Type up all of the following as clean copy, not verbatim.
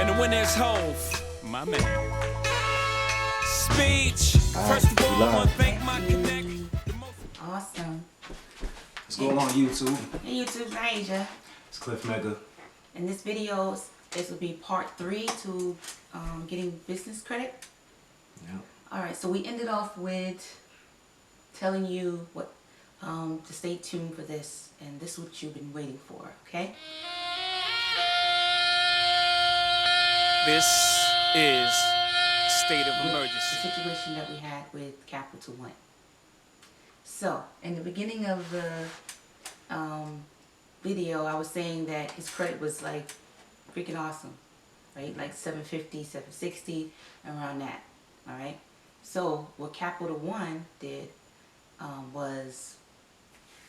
And when there's Hove, my man. Speech. First of all, I want to thank my connect. Awesome. What's going on, YouTube? Hey YouTube, Niasia. It's Cliff Mega. In this video, this will be part 3 to getting business credit. Yeah. Alright, so we ended off with telling you what to stay tuned for this, and this is what you've been waiting for, okay? This is state of emergency. The situation that we had with Capital One. So, in the beginning of the video, I was saying that his credit was like freaking awesome, right? Like 750, 760, around that, all right? So, what Capital One did was,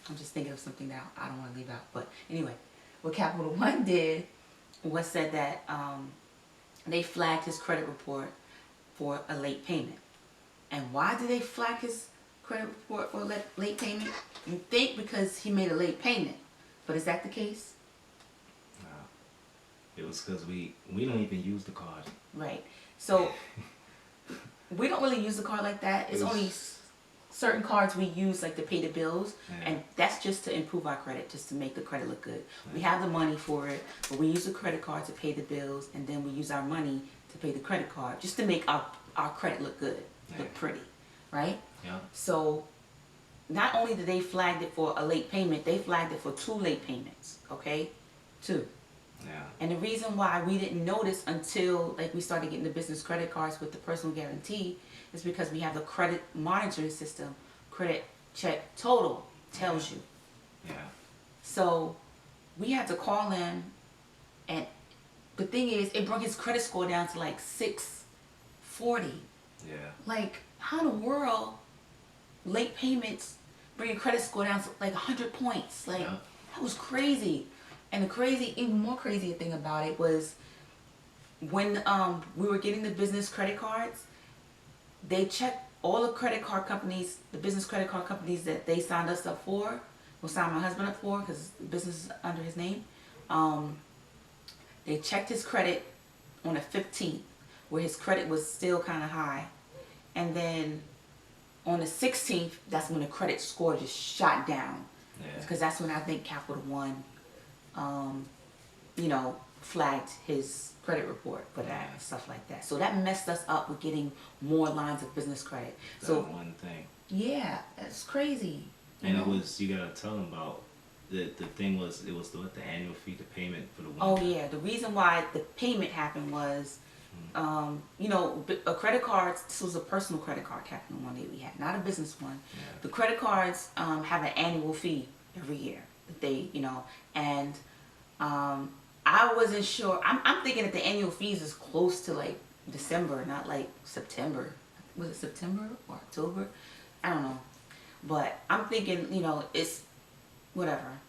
I'm just thinking of something that I don't want to leave out, but anyway, what Capital One did was said that they flagged his credit report for a late payment. And why did they flag his credit report for a late payment? You think because he made a late payment, but is that the case? No. It was because we don't even use the card. Right. So we don't really use the card like that. It's only certain cards we use, like to pay the bills, and that's just to improve our credit, just to make the credit look good. We have the money for it, but we use the credit card to pay the bills, and then we use our money to pay the credit card, just to make our credit look good, look pretty, right? Yeah. So not only did they flag it for a late payment, they flagged it for 2 late payments, okay? 2. Yeah. And the reason why we didn't notice until like we started getting the business credit cards with the personal guarantee is because we have the credit monitoring system. Credit check total tells you. Yeah. So we had to call him, and the thing is, it brought his credit score down to like 640. Yeah. Like, how in the world late payments bring your credit score down to like 100 points? Like, that was crazy. And the even more crazy thing about it was when we were getting the business credit cards, they checked all the credit card companies, the business credit card companies that they signed us up for, or signed my husband up for, because the business is under his name. They checked his credit on the 15th, where his credit was still kind of high. And then on the 16th, that's when the credit score just shot down. Because that's when I think Capital One you know, flagged his credit report for that and stuff like that. So that messed us up with getting more lines of business credit. So one thing. Yeah, that's crazy. And it was, you gotta tell them about the thing was, it was the annual fee, the payment for the one. Oh yeah, the reason why the payment happened was you know, a credit card, this was a personal credit card, Capital One that we had, not a business one. The credit cards have an annual fee every year that they, you know, and I wasn't sure. I'm thinking that the annual fees is close to like December, not like September. Was it September or October? I don't know. But I'm thinking, you know, it's whatever.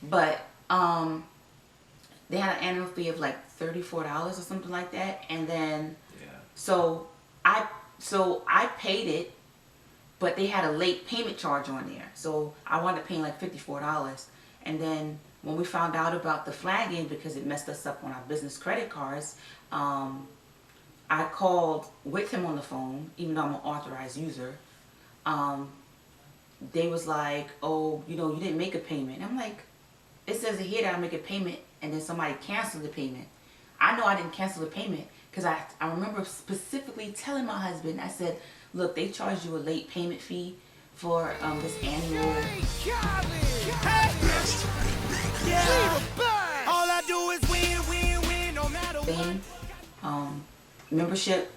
But they had an annual fee of like $34 or something like that, and then so I paid it, but they had a late payment charge on there, so I wound up paying like $54. And then when we found out about the flagging, because it messed us up on our business credit cards, I called with him on the phone, even though I'm an authorized user. They was like, oh, you know, you didn't make a payment. And I'm like, it says here that I make a payment and then somebody canceled the payment. I know I didn't cancel the payment because I remember specifically telling my husband, I said, look, they charged you a late payment fee for this annual All I do is win, no matter thing, membership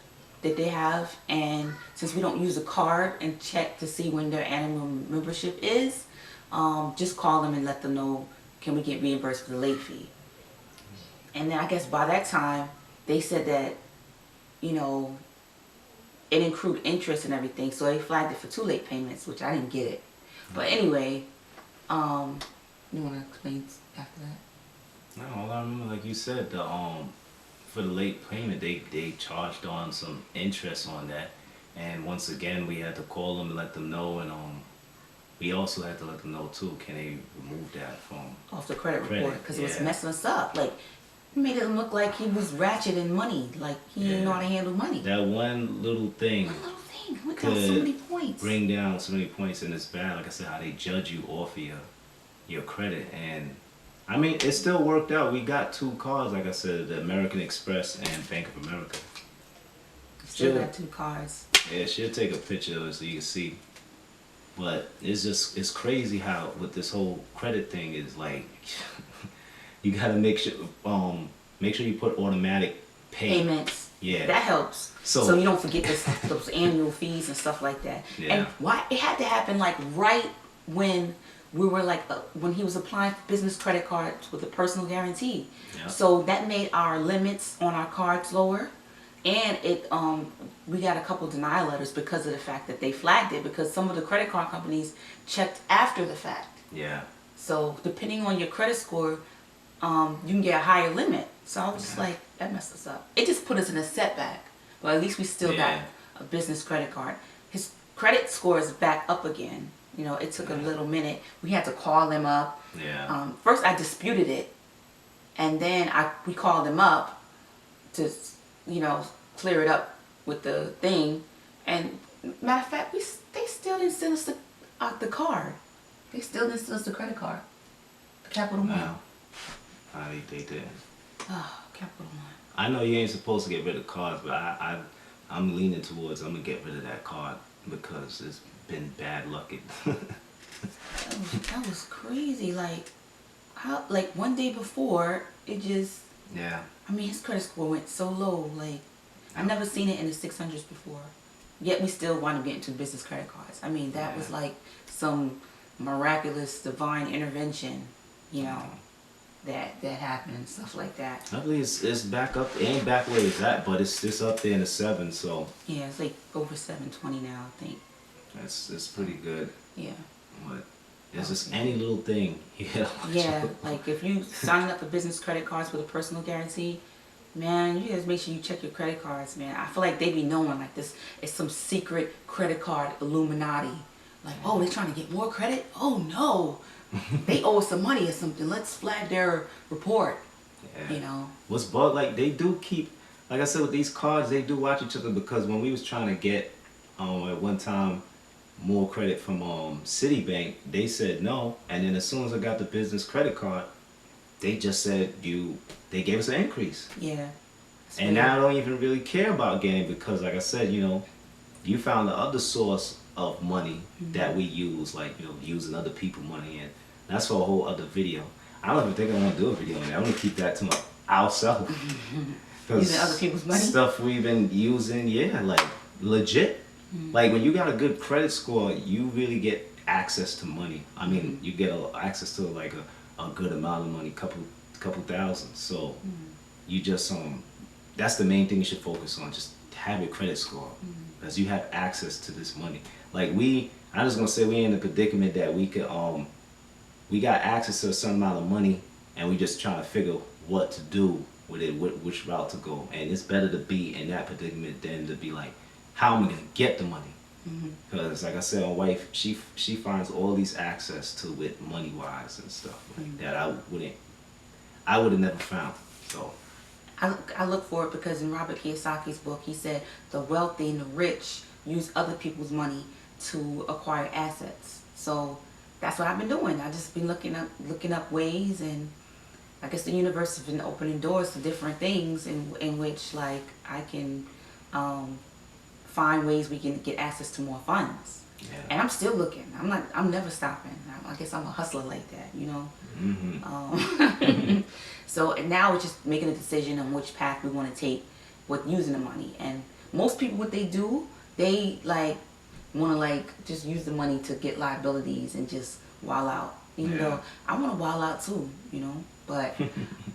that they have, and since we don't use a card and check to see when their annual membership is, just call them and let them know, can we get reimbursed for the late fee? And then I guess by that time they said that, you know, it included interest and everything, so they flagged it for 2 late payments, which I didn't get it. But anyway, you want to explain after that? No, all I remember, like you said, the for the late payment, they charged on some interest on that, and once again we had to call them and let them know, and we also had to let them know too, can they remove that from off the credit report, because it was messing us up. Like, He made it look like he was ratchet in money, like he didn't know how to handle money. That one little thing. One little thing. Look how so many points. Bring down so many points, and it's bad. Like I said, how they judge you off of your credit, and I mean, it still worked out. We got 2 cards, like I said, the American Express and Bank of America. Still got 2 cards. Yeah, she'll take a picture of it so you can see. But it's crazy how with this whole credit thing is like, you gotta make sure you put automatic payments. Yeah, that helps. So you don't forget those annual fees and stuff like that. Yeah. And why it had to happen like right when we were like when he was applying for business credit cards with a personal guarantee. Yeah. So that made our limits on our cards lower, and it we got a couple denial letters because of the fact that they flagged it, because some of the credit card companies checked after the fact. Yeah. So depending on your credit score, you can get a higher limit. So I was just like, that messed us up. It just put us in a setback. But at least we still got a business credit card. His credit score is back up again. You know, it took a little minute. We had to call him up. Yeah. First I disputed it, and then we called him up to, you know, clear it up with the thing. And matter of fact, they still didn't send us the card. They still didn't send us the credit card. The Capital One. Wow. They didn't. Oh, Capital One. I know you ain't supposed to get rid of cards, but I'm leaning towards I'm gonna get rid of that card because it's been bad luck. That was crazy. Like, how? Like one day before, it just. Yeah. I mean, his credit score went so low. Like, I never seen it in the 600s before. Yet we still wound up getting 2 business credit cards. I mean, that was like some miraculous divine intervention, you know, that happened and stuff like that. I believe it's back up. It ain't back where it's at, but it's up there in the 7. So yeah, it's like over 720 now, I think. It's pretty good. Yeah. But it's just any little thing. Yeah, like if you signing up for business credit cards with a personal guarantee, man, you guys make sure you check your credit cards, man. I feel like they be knowing like this is some secret credit card Illuminati. Like, oh, they're trying to get more credit? Oh no. They owe us some money or something. Let's flag their report. Yeah. You know. What's bug, like they do keep, like I said, with these cards, they do watch each other, because when we was trying to get at one time more credit from Citibank, they said no, and then as soon as I got the business credit card, they just said they gave us an increase. Yeah. And now I don't even really care about getting, because like I said, you know, you found the other source of money that we use, like, you know, using other people's money, and that's for a whole other video. I don't even think I want to do a video on that. I want to keep that to ourselves. Using other people's money? Stuff we've been using, yeah, like legit. Like when you got a good credit score, you really get access to money. I mean, you get access to like a good amount of money, couple thousand. So you just that's the main thing you should focus on. Just have your credit score, because you have access to this money. Like I'm just gonna say we in a predicament that we could we got access to a certain amount of money, and we just trying to figure what to do with it, which route to go. And it's better to be in that predicament than to be like, how am I gonna get the money? Because like I said, my wife, she finds all these access to it money wise and stuff like that I would have never found. So I look for it because in Robert Kiyosaki's book, he said the wealthy and the rich use other people's money to acquire assets. So that's what I've been doing. I've just been looking up ways, and I guess the universe has been opening doors to different things in which like I can find ways we can get access to more funds. Yeah. And I'm still looking. I'm never stopping. I guess I'm a hustler like that, you know. So now it's just making a decision on which path we want to take with using the money. And most people, what they do, they like want to like just use the money to get liabilities and just wild out. Even though I want to wild out too, you know. But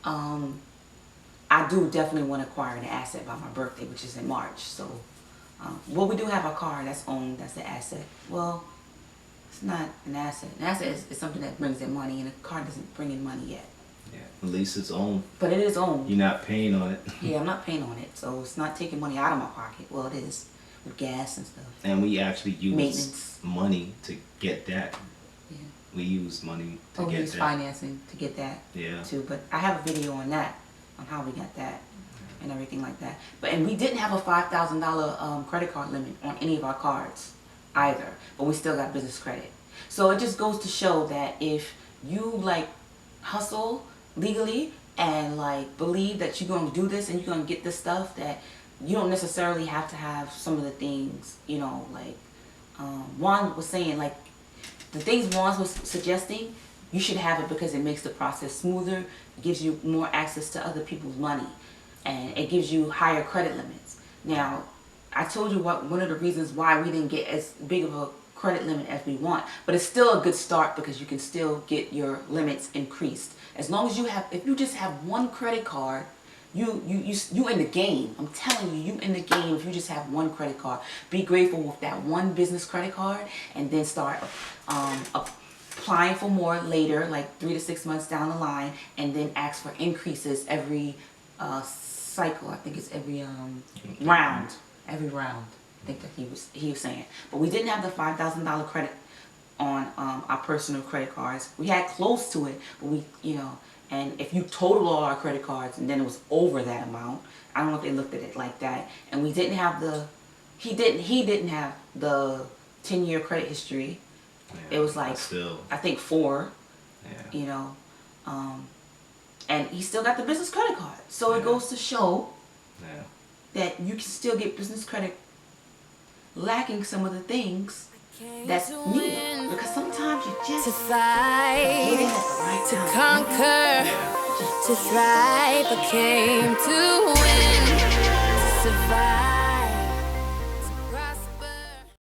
I do definitely want to acquire an asset by my birthday, which is in March. So, well, we do have a car that's owned. That's an asset. Well, it's not an asset. An asset is something that brings in money, and a car doesn't bring in money yet. yeah, at least it's owned. But it is owned. You're not paying on it. Yeah, I'm not paying on it, so it's not taking money out of my pocket. Well, it is with gas and stuff. And we actually use Maintenance. money to get that. Yeah. We use money to We get use that. financing to get that Yeah. too. But I have a video on that on how we got that and everything like that. And we didn't have a $5,000 credit card limit on any of our cards either, but we still got business credit. So it just goes to show that if you like hustle legally and like believe that you're going to do this and you're going to get this stuff, that you don't necessarily have to have some of the things, you know, like Juan was saying, like the things Juan was suggesting, you should have it because it makes the process smoother, it gives you more access to other people's money, and it gives you higher credit limits. Now, I told you what one of the reasons why we didn't get as big of a credit limit as we want, but it's still a good start because you can still get your limits increased. As long as you have, if you just have one credit card, you in the game. I'm telling you, you in the game if you just have one credit card. Be grateful with that one business credit card and then start applying for more later, like 3 to 6 months down the line, and then ask for increases every cycle. I think it's every round. Every round. I think that he was saying. But we didn't have the $5,000 credit on our personal credit cards. We had close to it, but we, you know, and if you total all our credit cards and then it was over that amount, I don't know if they looked at it like that. And we didn't have the, he didn't have the 10-year credit history. Yeah, it was like, still, I think 4, yeah. You know, and he still got the business credit card. So yeah. It goes to show that you can still get business credit lacking some of the things that's needed, because sometimes you just to fight, right to conquer, to thrive. I came to win, to survive.